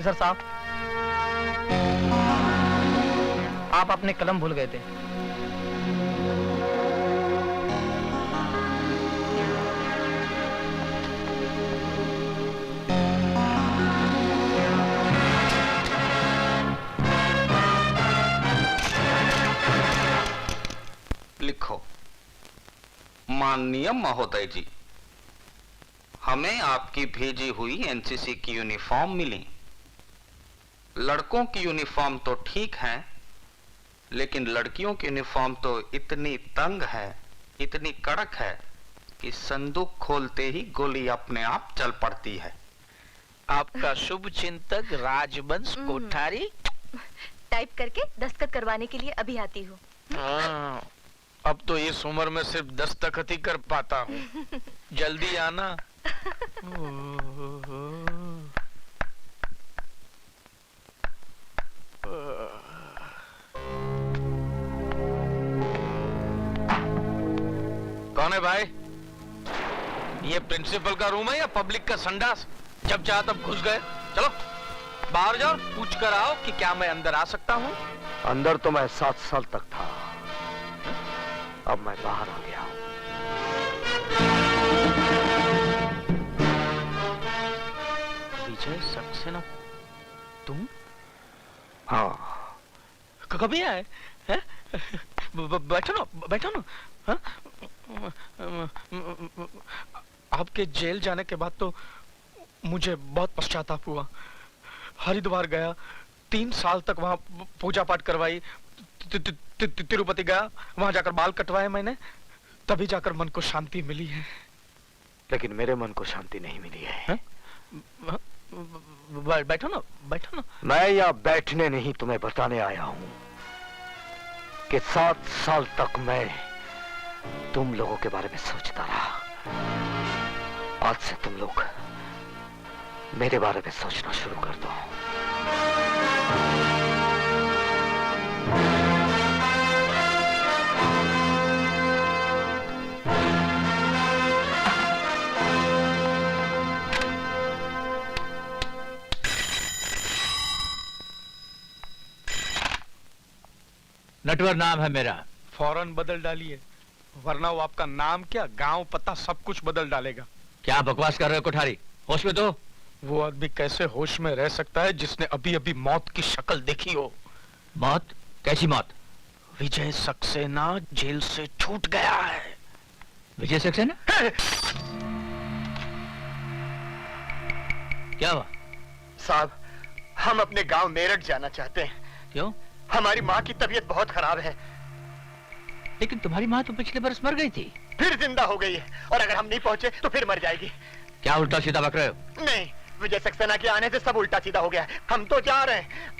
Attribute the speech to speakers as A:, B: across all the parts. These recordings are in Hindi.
A: ऑफिसर साहब, आप अपने कलम भूल गए थे।
B: लिखो, माननीय महोदय जी, हमें आपकी भेजी हुई एनसीसी की यूनिफॉर्म मिली। लड़कों की यूनिफॉर्म तो ठीक है, लेकिन लड़कियों की यूनिफॉर्म तो इतनी तंग है, इतनी कड़क है कि संदूक खोलते ही गोली अपने आप चल पड़ती है।
C: आपका शुभ चिंतक राजवंश कोठारी।
D: टाइप करके दस्तखत करवाने के लिए अभी आती हूँ।
C: हाँ, अब तो इस उम्र में सिर्फ दस्तखत ही कर पाता हूँ। जल्दी आना। कौन है भाई? ये प्रिंसिपल का रूम है या पब्लिक का संडास? जब चाहा तब घुस गए। चलो बाहर जाओ, पूछ कर आओ कि क्या मैं अंदर आ सकता हूँ।
E: अंदर तो मैं 7 साल तक था, अब मैं बाहर आ गया हूँ।
C: विजय सक्सेना, तुम?
E: हाँ।
C: कभी आए हैं? बैठो ना, बैठो ना। हाँ? आपके जेल जाने के बाद तो मुझे बहुत पश्चाताप हुआ। हरिद्वार गया, 3 साल तक वहां पूजा पाठ करवाई। तिरुपति गया, वहां जाकर बाल कटवाए मैंने, तभी जाकर मन को शांति मिली है।
E: लेकिन मेरे मन को शांति नहीं मिली है।
C: बैठो ना, बैठो ना।
E: मैं यहाँ बैठने नहीं, तुम्हें बताने आया हूँ कि 7 साल तक मैं तुम लोगों के बारे में सोचता रहा। आज से तुम लोग मेरे बारे में सोचना शुरू कर दो।
F: नटवर नाम है मेरा।
C: फौरन बदल डालिए, वरना वो आपका नाम क्या, गांव पता सब कुछ बदल डालेगा।
F: क्या बकवास कर रहे हो कोठारी? होश में तो।
C: वो आदमी कैसे होश में रह सकता है जिसने अभी अभी मौत की शक्ल देखी हो?
F: मौत? कैसी मौत?
C: विजय सक्सेना जेल से छूट गया है।
F: विजय सक्सेना? क्या हुआ?
E: साहब, हम अपने गांव मेरठ जाना चाहते हैं।
F: क्यों?
E: हमारी माँ की तबीयत बहुत खराब है।
F: लेकिन तुम्हारी माँ तो पिछले बरस मर गई थी।
E: फिर जिंदा हो गई है, और अगर हम नहीं पहुंचे तो फिर मर जाएगी।
F: क्या उल्टा सीधा बक रहे हो?
E: नहीं, विजय सक्सेना के आने से सब उल्टा सीधा हो गया है। हम तो जा रहे हैं।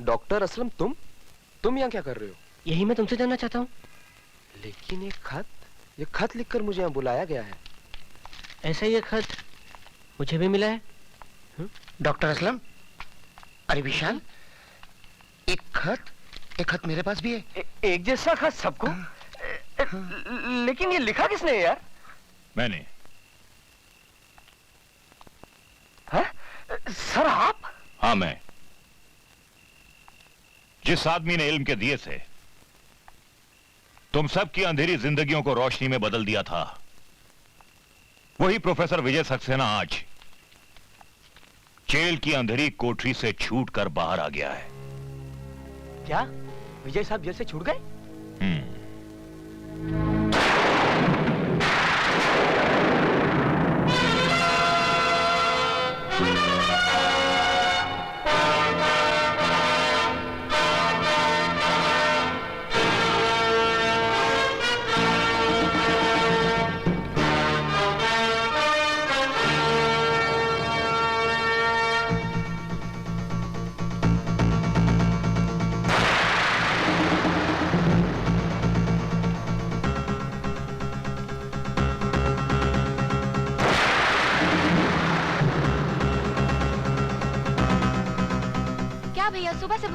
G: डॉक्टर असलम, तुम यहाँ क्या कर रहे हो?
A: यही मैं तुमसे जानना चाहता हूँ।
G: लेकिन ये खत लिखकर मुझे यहाँ बुलाया गया है।
A: ऐसा ही एक खत मुझे भी मिला है। डॉक्टर असलम, अरे विशाल,
G: एक खत मेरे पास भी है।
E: एक जैसा खत सबको? लेकिन ये लिखा किसने यार?
H: मैंने।
E: है? सर आप?
H: हाँ, मैं। जिस आदमी ने इल्म के दिए से तुम सबकी अंधेरी जिंदगियों को रोशनी में बदल दिया था, वही प्रोफेसर विजय सक्सेना आज जेल की अंधेरी कोठरी से छूटकर बाहर आ गया है।
A: क्या विजय साहब जेल से छूट गए?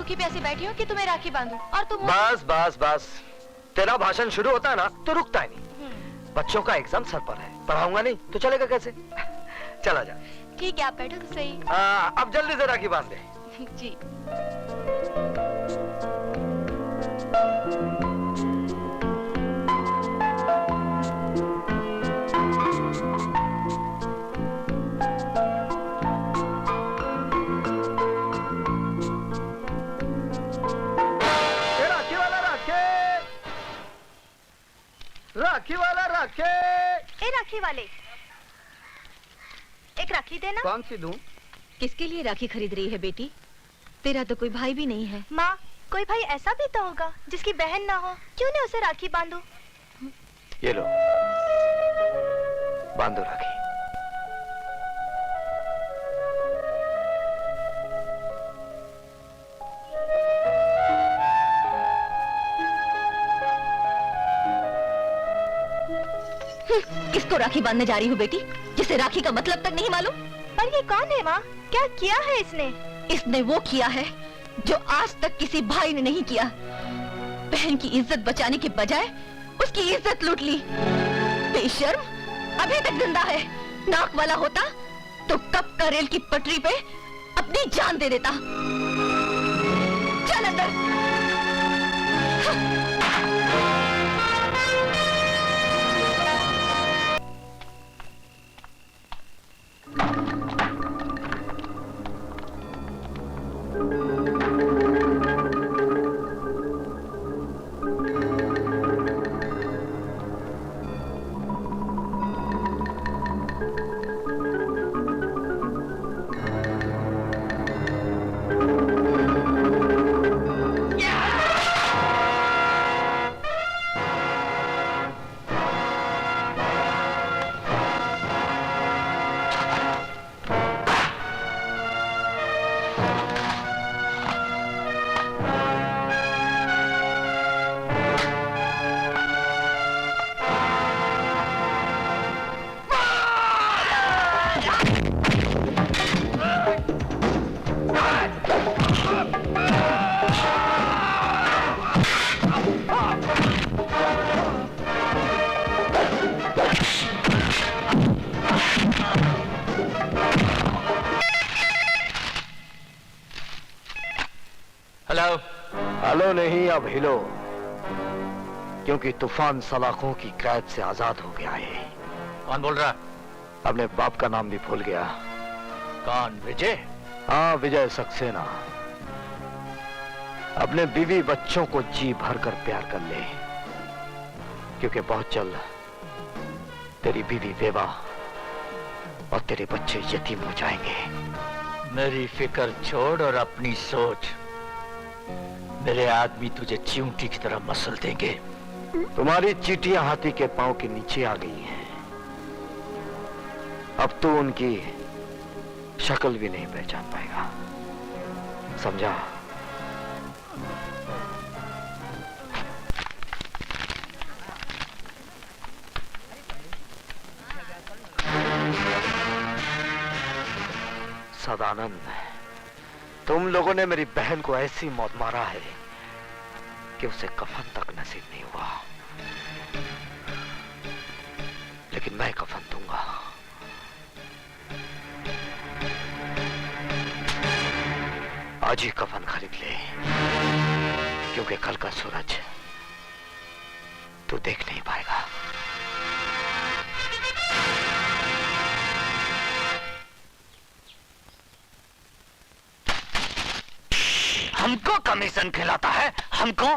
D: भूखी प्यासी बैठी हूँ कि तुम्हें राखी बांधूं और तुम
E: बस बस बस, तेरा भाषण शुरू होता है ना तो रुकता ही नहीं। बच्चों का एग्जाम सर पर है, पढ़ाऊंगा नहीं तो चलेगा कैसे? चला जा।
D: ठीक है, आप बैठो तो सही।
E: अब जल्दी से राखी बांध दे।
D: जी।
E: राखी वाला राखे।
D: ए राखी वाले, एक राखी देना।
E: कौन सी दूं?
D: किसके लिए राखी खरीद रही है बेटी? तेरा तो कोई भाई भी नहीं है। माँ, कोई भाई ऐसा भी तो होगा जिसकी बहन ना हो, क्यों नहीं उसे राखी बांधो?
E: ये लो, बांधो राखी।
D: किसको राखी बांधने जा रही हूँ बेटी, जिसे राखी का मतलब तक नहीं मालूम? पर ये कौन है माँ? क्या किया है इसने? इसने वो किया है जो आज तक किसी भाई ने नहीं किया। बहन की इज्जत बचाने के बजाय उसकी इज्जत लूट ली। बेशर्म, अभी तक जिंदा है। नाक वाला होता तो कब का रेल की पटरी पे अपनी जान दे देता। चल अंदर।
E: हेलो नहीं, अब हिलो, क्योंकि तूफान सलाखों की कैद से आजाद हो गया है।
F: कौन बोल रहा?
E: अपने बाप का नाम भी भूल गया।
F: कौन? विजय?
E: हाँ, विजय सक्सेना। अपने बीवी बच्चों को जी भर कर प्यार कर ले, क्योंकि बहुत जल्द तेरी बीवी बेवा और तेरे बच्चे यतीम हो जाएंगे।
F: मेरी फिक्र छोड़ और अपनी सोच। मेरे आदमी तुझे चींटी की तरह मसल देंगे।
E: तुम्हारी चींटियां हाथी के पांव के नीचे आ गई हैं। अब तू उनकी शक्ल भी नहीं पहचान पाएगा, समझा? सदानंद, तुम लोगों ने मेरी बहन को ऐसी मौत मारा है कि उसे कफन तक नसीब नहीं हुआ, लेकिन मैं कफन दूंगा। आज ही कफन खरीद ले, क्योंकि कल का सूरज तू देख नहीं पाएगा।
I: हमको कमीशन खिलाता है? हमको?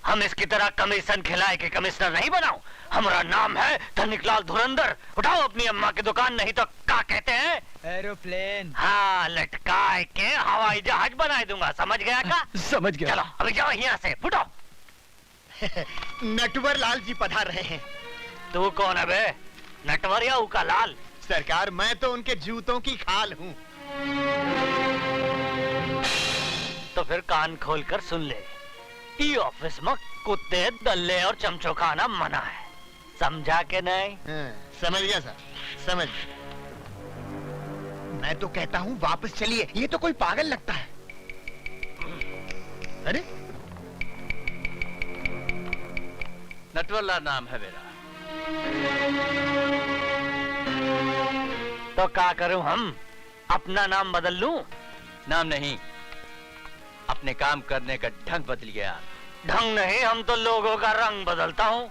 I: हम इसकी तरह कमीशन खिलाए के कमिश्नर नहीं बनाओ। हमारा नाम है धनिकलाल धुरंधर। उठाओ अपनी अम्मा की दुकान, नहीं तो क्या कहते हैं?
F: एरोप्लेन।
I: हाँ, लटकाए के हवाई जहाज बना दूंगा। समझ गया का?
C: समझ गया।
I: चलो अभी जाओ यहाँ से, फुटो।
J: नटवर लाल जी पधार रहे हैं।
I: तू कौन है बे? नटवर या उका लाल?
J: सरकार, मैं तो उनके जूतों की खाल हूँ।
I: तो फिर कान खोल कर सुन ले। ई ऑफिस में कुत्ते, दल्ले और चमचो खाना मना है। समझा के नहीं?
J: समझ गया सर, समझ। मैं तो कहता हूँ वापस चलिए, ये तो कोई पागल लगता है। अरे
I: नटवल्ला नाम है मेरा। तो क्या करूं हम? अपना नाम बदल लूं? नाम नहीं, अपने काम करने का ढंग बदल गया। ढंग नहीं, हम तो लोगों का रंग बदलता हूं।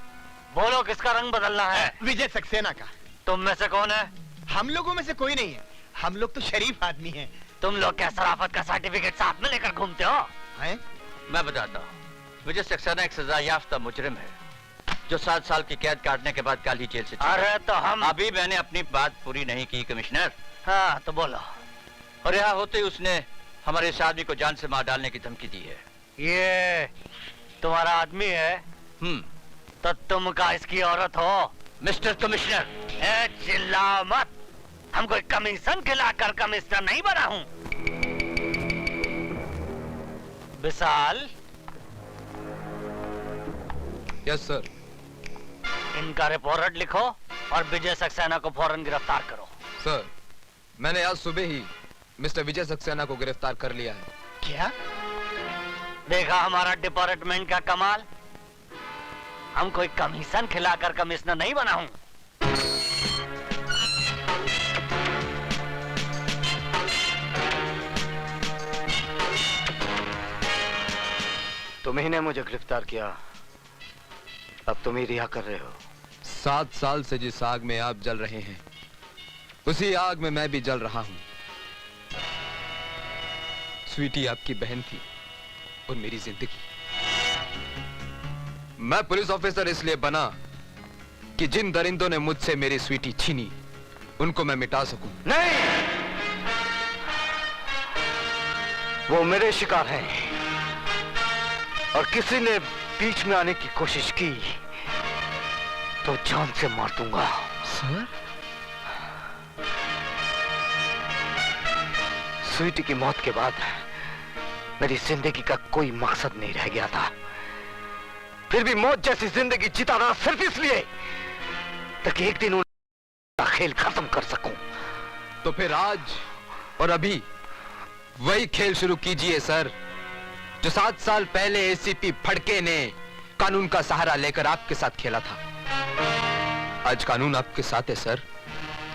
I: बोलो किसका रंग बदलना है?
J: विजय सक्सेना का।
I: तुम में से कौन है?
J: हम लोगों में से कोई नहीं है, हम लोग तो शरीफ आदमी हैं।
I: तुम लोग क्या शराफत का सर्टिफिकेट साथ में लेकर घूमते हो?
J: हैं?
I: मैं बताता हूँ। विजय सक्सेना एक सजा याफ्ता मुजरिम है जो 7 साल की कैद काटने के बाद कल ही जेल से छूटा। अरे तो हम अभी मैंने अपनी बात पूरी नहीं की कमिश्नर। हाँ तो बोलो। और यहाँ होते ही उसने हमारे इस आदमी को जान से मार डालने की धमकी दी है। ये तुम्हारा आदमी है? तो तुम का इसकी औरत हो? मिस्टर कमिश्नर, चिल्ला मत। हम कोई कमीशन खिलाकर कमिश्नर नहीं बना हूँ। विशाल।
G: Yes sir.
I: इनका रिपोर्ट लिखो और विजय सक्सेना को फौरन गिरफ्तार करो।
G: सर, मैंने आज सुबह ही मिस्टर विजय सक्सेना को गिरफ्तार कर लिया है।
J: क्या?
I: देखा हमारा डिपार्टमेंट का कमाल। हम कोई कमीशन खिलाकर कमिश्नर नहीं बना हूं।
E: तुम्ही ने मुझे गिरफ्तार किया, अब तुम ही रिहा कर रहे हो।
G: 7 साल से जिस आग में आप जल रहे हैं उसी आग में मैं भी जल रहा हूं। स्वीटी आपकी बहन थी और मेरी जिंदगी। मैं पुलिस ऑफिसर इसलिए बना कि जिन दरिंदों ने मुझसे मेरी स्वीटी छीनी उनको मैं मिटा सकूं।
E: नहीं, वो मेरे शिकार हैं और किसी ने बीच में आने की कोशिश की तो जान से मार दूंगा।
G: सर?
E: स्वीटी की मौत के बाद मेरी जिंदगी का कोई मकसद नहीं रह गया था। फिर भी मौत जैसी जिंदगी जीता रहा सिर्फ इसलिए ताकि एक दिन उनका खेल खत्म कर सकूं।
G: तो फिर आज और अभी वही खेल शुरू कीजिए सर, जो 7 साल पहले एसीपी फड़के ने कानून का सहारा लेकर आपके साथ खेला था। आज कानून आपके साथ है सर,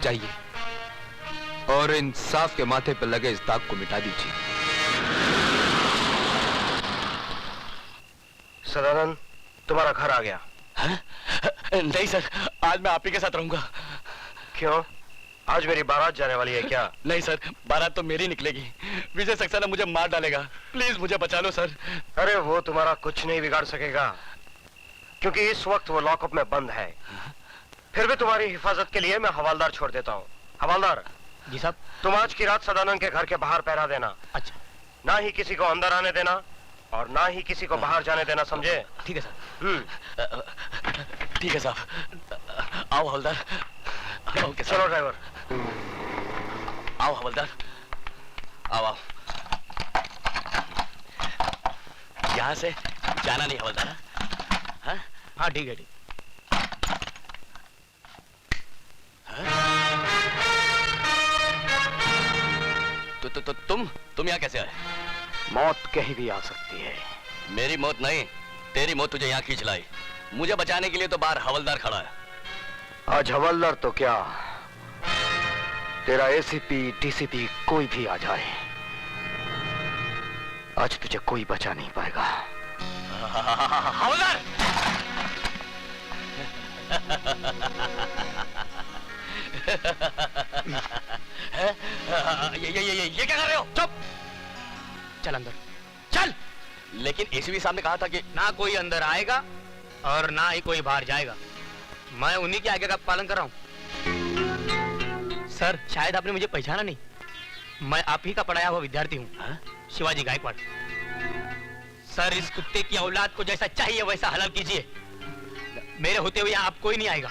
G: जाइए और इंसाफ के माथे पर लगे इस दाग को मिटा दीजिए।
E: सदानंद, तुम्हारा घर आ गया।
C: नहीं सर, आज मैं आप ही के साथ रहूंगा।
E: क्यों? आज मेरी बारात जाने वाली है क्या?
C: नहीं सर, बारात तो मेरी निकलेगी। विजय सक्सेना मुझे मार डालेगा। प्लीज मुझे बचा लो सर।
E: अरे वो तुम्हारा कुछ नहीं बिगाड़ सकेगा क्योंकि इस वक्त वो लॉकअप में बंद है। फिर भी तुम्हारी हिफाजत के लिए मैं हवालदार छोड़ देता हूँ। हवालदार
A: जी साहब।
E: तुम आज की रात सदानंद के घर के बाहर पहरा देना।
A: अच्छा।
E: ना ही किसी को अंदर आने देना और ना ही किसी को बाहर जाने देना, समझे?
A: ठीक है सर।
C: ठीक है साहब। आओ हवलदार।
E: चलो ड्राइवर।
C: आओ हवलदार, आओ आओ। यहाँ से जाना नहीं हवलदार।
A: हाँ ठीक है, ठीक।
C: तो तुम यहाँ कैसे आए?
E: मौत कहीं भी आ सकती है।
C: मेरी मौत नहीं, तेरी मौत तुझे यहाँ खींच लाई। मुझे बचाने के लिए तो बाहर हवलदार खड़ा है।
E: आज हवलदार तो क्या, तेरा एसीपी डीसीपी कोई भी आ जाए, आज तुझे कोई बचा नहीं पाएगा।
C: हवलदार! ये क्या कर रहे हो? चुप!
A: चल अंदर, चल।
C: लेकिन एसीपी साहब ने कहा था कि
A: ना कोई अंदर आएगा और ना ही कोई बाहर जाएगा। मैं उन्हीं के आगे का पालन कर रहा हूँ। सर, शायद आपने मुझे पहचाना नहीं। मैं आप ही का पढ़ाया हुआ विद्यार्थी हूँ, शिवाजी गायकवाड़। सर, इस कुत्ते की औलाद को जैसा चाहिए वैसा हलाल कीजिए। मेरे होते हुए यहाँ आप कोई नहीं आएगा।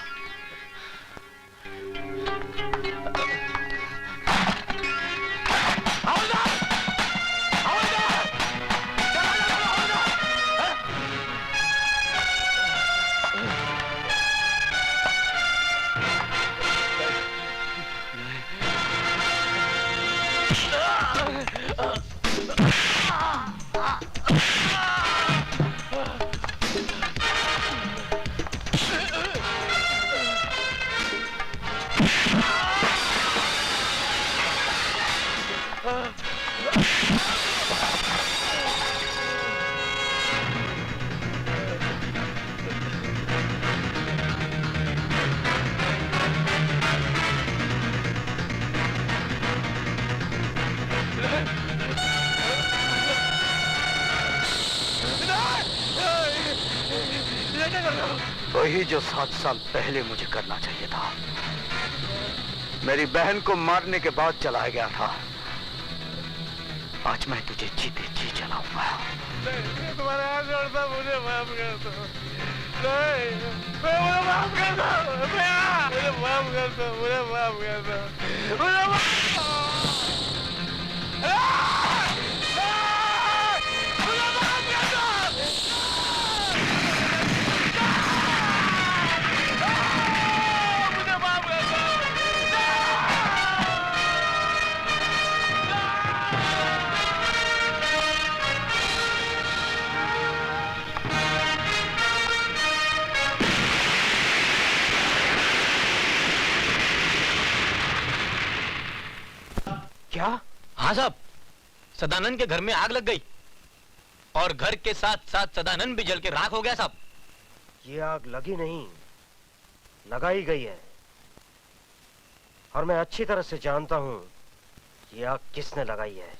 E: वही जो 7 साल पहले मुझे करना चाहिए था। मेरी बहन को मारने के बाद चला गया था। आज मैं तुझे जीते जी चलाऊंगा।
C: तुम्हारे हाथ जोड़ता, मुझे माफ कर दो। नहीं, मुझे माफ कर दो। मुझे माफ कर दो। मुझे माफ कर दो। मुझे माफ
E: क्या?
A: हाँ साहब, सदानंद के घर में आग लग गई और घर के साथ साथ सदानंद भी जल के राख हो गया साहब।
K: ये आग लगी नहीं, लगाई गई है। और मैं अच्छी तरह से जानता हूं ये आग किसने लगाई है।